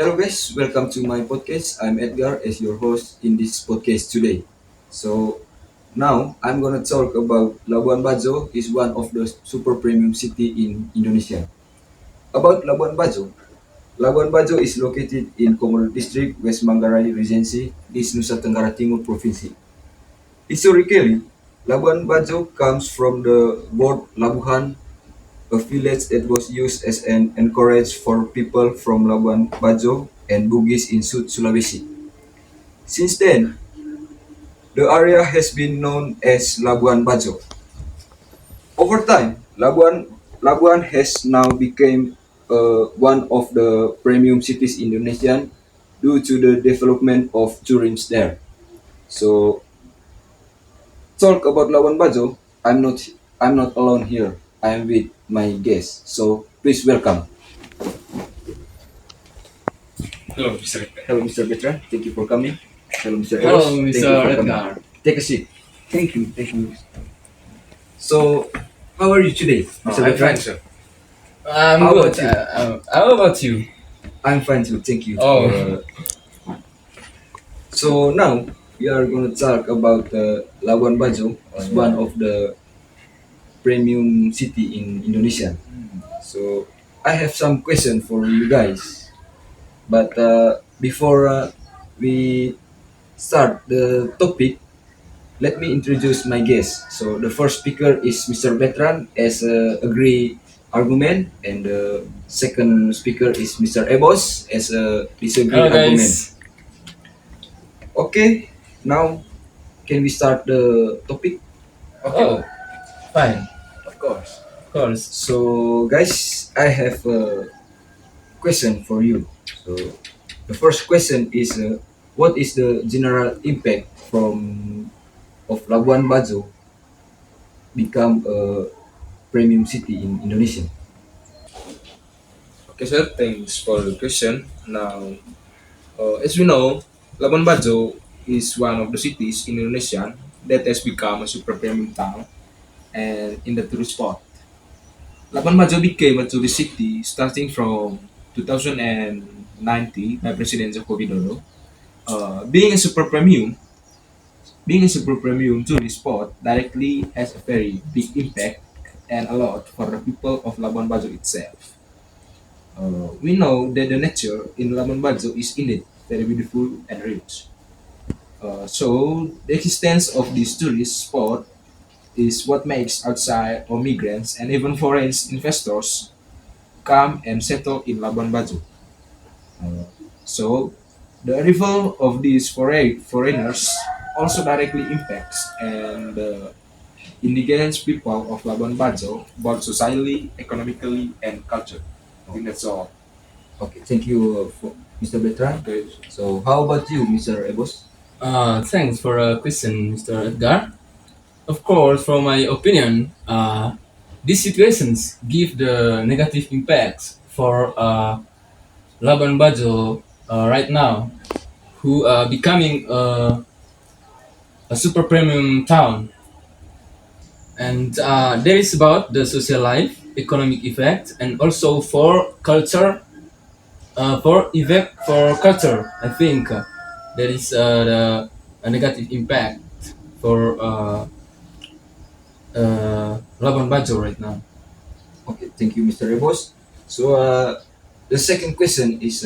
Hello guys, welcome to my podcast. I'm Edgar as your host in this podcast today. So now I'm gonna talk about Labuan Bajo is one of the super premium city in Indonesia. About Labuan Bajo is located in Komodo District, West Manggarai Regency, East Nusa Tenggara Timur Province. Historically, Labuan Bajo comes from the word Labuhan, a village that was used as an anchorage for people from Labuan Bajo and Bugis in South Sulawesi. Since then, the area has been known as Labuan Bajo. Over time, Labuan has now become one of the premium cities in Indonesia due to the development of tourism there. So, talk about Labuan Bajo. I'm not alone here. I'm with my guest. So please welcome. Hello, Mr. Hello, Mr. Beatran. Thank you for coming. Hello, Mr. Eros. Hello, Thank Mr. you for coming. Edgar. Take a seat. Thank you. Thank you. So, how are you today, Mr. I'm Beatran? fine, sir. I'm How good. about you? How about you? I'm fine too. Thank you. Oh, So now we are going to talk about Labuan Bajo, as one of the premium city in Indonesia. So I have some question for you guys, but before we start the topic, let me introduce my guest. So the first speaker is Mr. Beatran as a agree argument, and the second speaker is Mr. Ebos as a disagree hello, argument. guys. Okay, now can we start the topic? Okay. Oh, fine. Of course. Of course. So guys, I have a question for you. So the first question is, what is the general impact from of Labuan Bajo become a premium city in Indonesia? Okay, sir. Thanks for the question. Now, as we know, Labuan Bajo is one of the cities in Indonesia that has become a super premium town and in the tourist spot. Labuan Bajo became a tourist city starting from 2090 by President Joko Widodo. Being a super premium, Being a super premium tourist spot directly has a very big impact and a lot for the people of Labuan Bajo itself. We know that the nature in Labuan Bajo is indeed very beautiful and rich. So the existence of this tourist spot is what makes outside or migrants and even foreign investors come and settle in Labuan Bajo. Uh, so the arrival of these foreigners also directly impacts and the indigenous people of Labuan Bajo, both socially, economically, and culture. I think that's all. Okay, thank you for Mr. Betran. Okay. So how about you, Mr. Ebos? Thanks for a question, Mr. Edgar. Of course, from my opinion, these situations give the negative impacts for Laban Bajo right now, who are becoming a super premium town. And there is about the social life, economic effect, and also for culture, for culture. I think there is a negative impact for Labuan Bajo right now. Okay, thank you, Mr. Ebos. So the second question is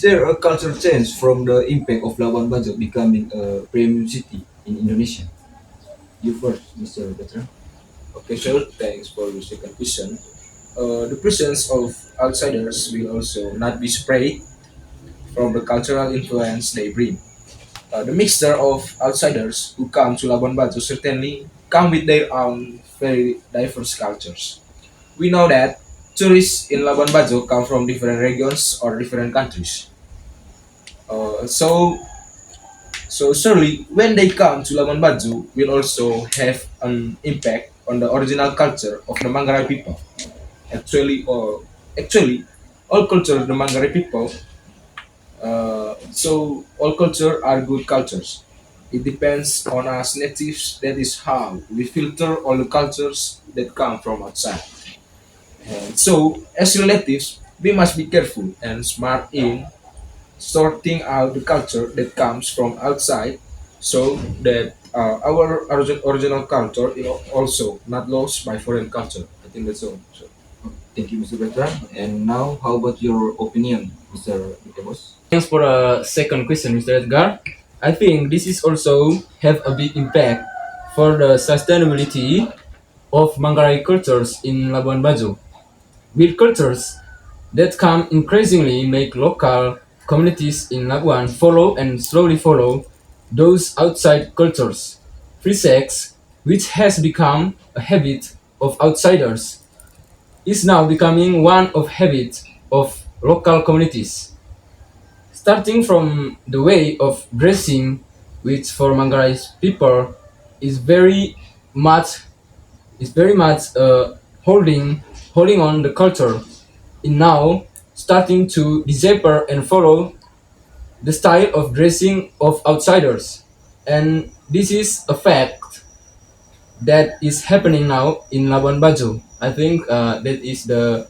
there a cultural change from the impact of Labuan Bajo becoming a premium city in Indonesia? You first, Mr. Betran. Okay, sure. Thanks for the second question. The presence of outsiders will also not be sprayed from the cultural influence they bring. The mixture of outsiders who come to Labuan Bajo certainly come with their own very diverse cultures. We know that tourists in Labuan Bajo come from different regions or different countries. Uh, so, so surely when they come to Labuan Bajo, will also have an impact on the original culture of the Manggarai people. Actually, or actually, all culture of the Manggarai people. So all culture are good cultures. It depends on us natives. That is how we filter all the cultures that come from outside. And so, as relatives, we must be careful and smart in sorting out the culture that comes from outside, so that our original culture is also not lost by foreign culture. I think that's all. So, Thank you, Mr. Beatran. And now, how about your opinion, Mr. Ebos? Thanks for the second question, Mr. Edgar. I think this is also have a big impact for the sustainability of Manggarai cultures in Labuan Bajo. With cultures that come increasingly make local communities in Labuan follow and slowly follow those outside cultures. Free sex, which has become a habit of outsiders, is now becoming one of habits of local communities. Starting from the way of dressing, which for Manggarai people is very much holding on the culture, in now starting to decipher and follow the style of dressing of outsiders, and this is a fact that is happening now in Labuan Bajo. I think that is the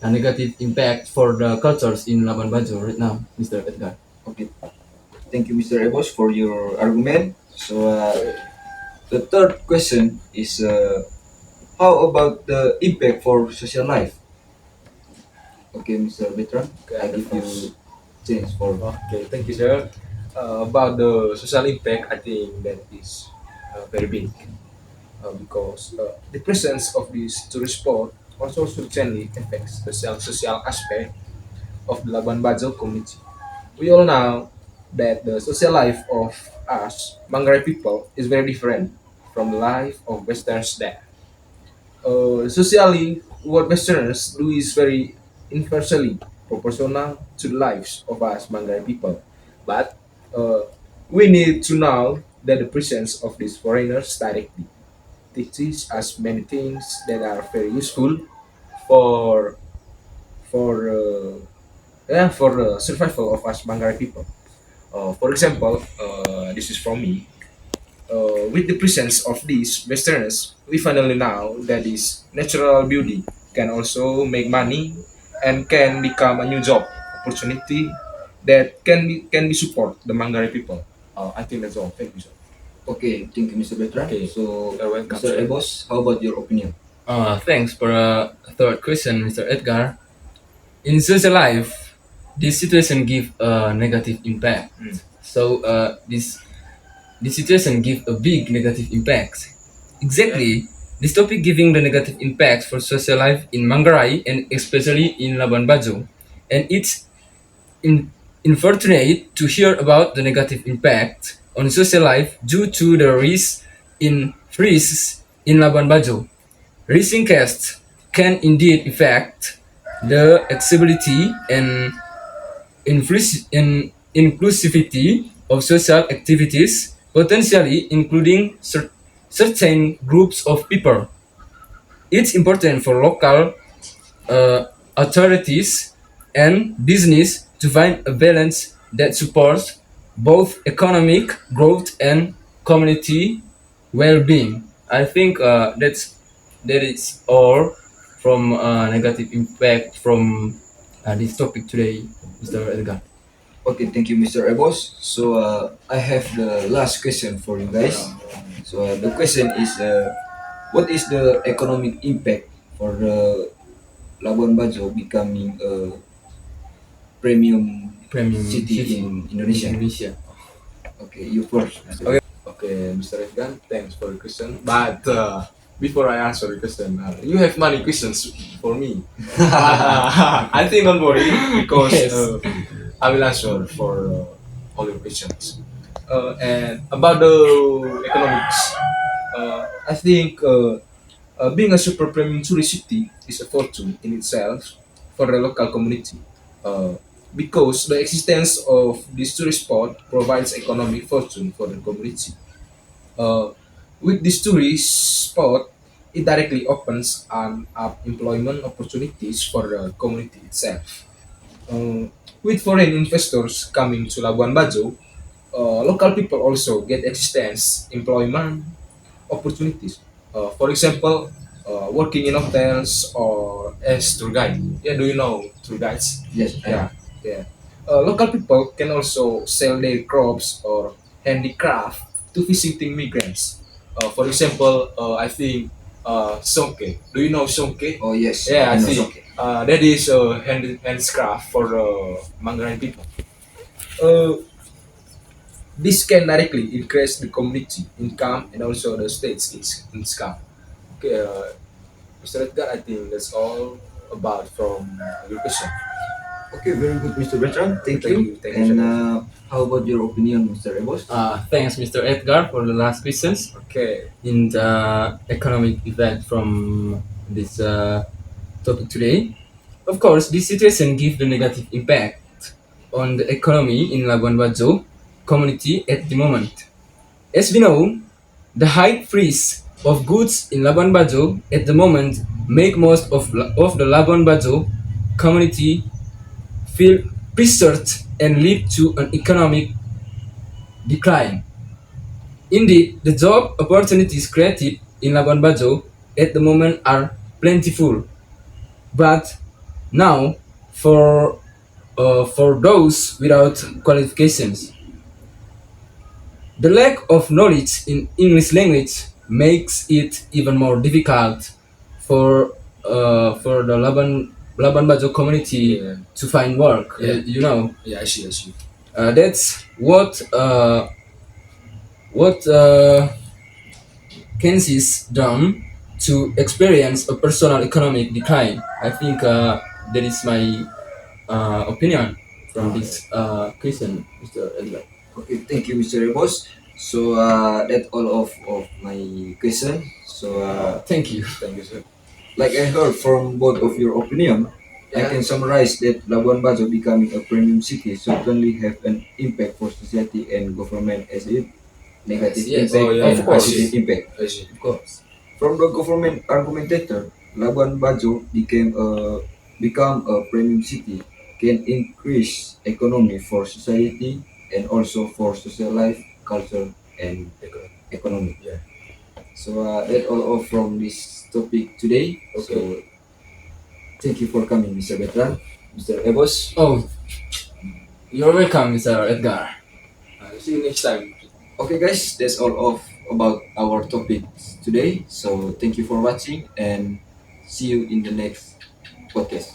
negative impact for the cultures in Labuan Bajo right now, Mr. Edgar. Okay, thank you, Mr. Ebos, for your argument. So, the third question is how about the impact for social life? Okay, Mr. Beatran, I okay, the give you first. chance for. Okay, thank you, sir. About the social impact, I think that is very big because the presence of this tourist spot also certainly affects the social aspect of the Labuan Bajo community. We all know that the social life of us, Manggarai people, is very different from the life of Westerners there. Socially, what Westerners do is very inversely proportional to the lives of us Manggarai people. But uh, we need to know that the presence of these foreigners directly teaches us many things that are very useful for for uh, for the survival of us Manggarai people. For example, this is from me. With the presence of these Westerners, we finally know that this natural beauty can also make money and can become a new job opportunity that can be support the Manggarai people. I think that's all. Thank you, sir. Okay, thank you, Mr. Beatran. Okay, So, you're welcome, Mr. sir. Ebos, how about your opinion? Thanks for a third question, Mr. Edgar. In social life, this situation give a negative impact. Mm. So this situation give a big negative impact. Exactly, this topic giving the negative impact for social life in Manggarai and especially in Labuan Bajo, and it's in, unfortunate to hear about the negative impact on social life due to the risks in Labuan Bajo. Rising casts can indeed affect the accessibility and inclusivity of social activities, potentially including certain groups of people. It's important for local uh, authorities and business to find a balance that supports both economic growth and community well-being. I think that is all from negative impact from this topic today, Mr. Edgar. Okay, thank you, Mr. Ebos. So, I have the last question for you guys. So, the question is what is the economic impact for the Labuan Bajo becoming a premium Premium city city in in Indonesia? Indonesia. Okay, you first, Mr. Okay, okay, Mr. Edgar, thanks for the question. But before I answer the question, you have many questions for me. I think don't worry because Yes. I will answer for all your questions. And about the economics, I think being a super premium tourist city is a fortune in itself for the local community. Uh, because the existence of this tourist spot provides economic fortune for the community. Uh, with this tourist spot, it directly opens up employment opportunities for the community itself. With foreign investors coming to Labuan Bajo, local people also get existence employment opportunities. For example, working in hotels or as tour guide. Yeah, do you know tour guides? Yes, I Yeah, know. yeah. Local people can also sell their crops or handicraft to visiting migrants. For example, I think sonke. Do you know sonke? Oh yes, Yeah, I I know see. Soke. That is handicraft for Manggarai people. Uh, this can directly increase the community income and also the state's income. Okay, Mr. Edgar, I think that's all about from your question. Okay, very good, Mr. Bertrand. Okay, Thank you. thank you so And much. how about your opinion, Mr. Ebos? Thanks, Mr. Edgar, for the last questions Okay, in the economic effect from this topic today. Of course, this situation gives the negative impact on the economy in Labuan Bajo community at the moment. As we know, the high price of goods in Labuan Bajo at the moment make most of the Labuan Bajo community feel pressured and lead to an economic decline. Indeed, the job opportunities created in Labuan Bajo at the moment are plentiful, but now for those without qualifications, the lack of knowledge in English language makes it even more difficult for the Labuan Bajo community yeah, to find work. yeah, You know, yeah. I see, I see. that's what Kansas done to experience a personal economic decline. I think that is my opinion from Oh, yeah. this question, Mr. Edgar. Okay, thank you, Mr. Ebos. So that's all of my question. So Thank you. Thank you, sir. like I heard from both of your opinion, I Yeah. can summarize that Labuan Bajo becoming a premium city certainly have an impact for society and government as it Yes, negative yes, impact Oh, yeah, and yeah. of I course, positive see. impact. I see. of course. From the government argumentator, Labuan Bajo become a premium city can increase economy for society and also for social life, culture, and Okay. economy. Yeah. So that's all from this topic today. Okay. So thank you for coming, Mr. Betran, Mr. Ebos. Oh, you're welcome, Mr. Edgar. See you next time. Okay, guys, that's all of about our topic today. So thank you for watching and see you in the next podcast.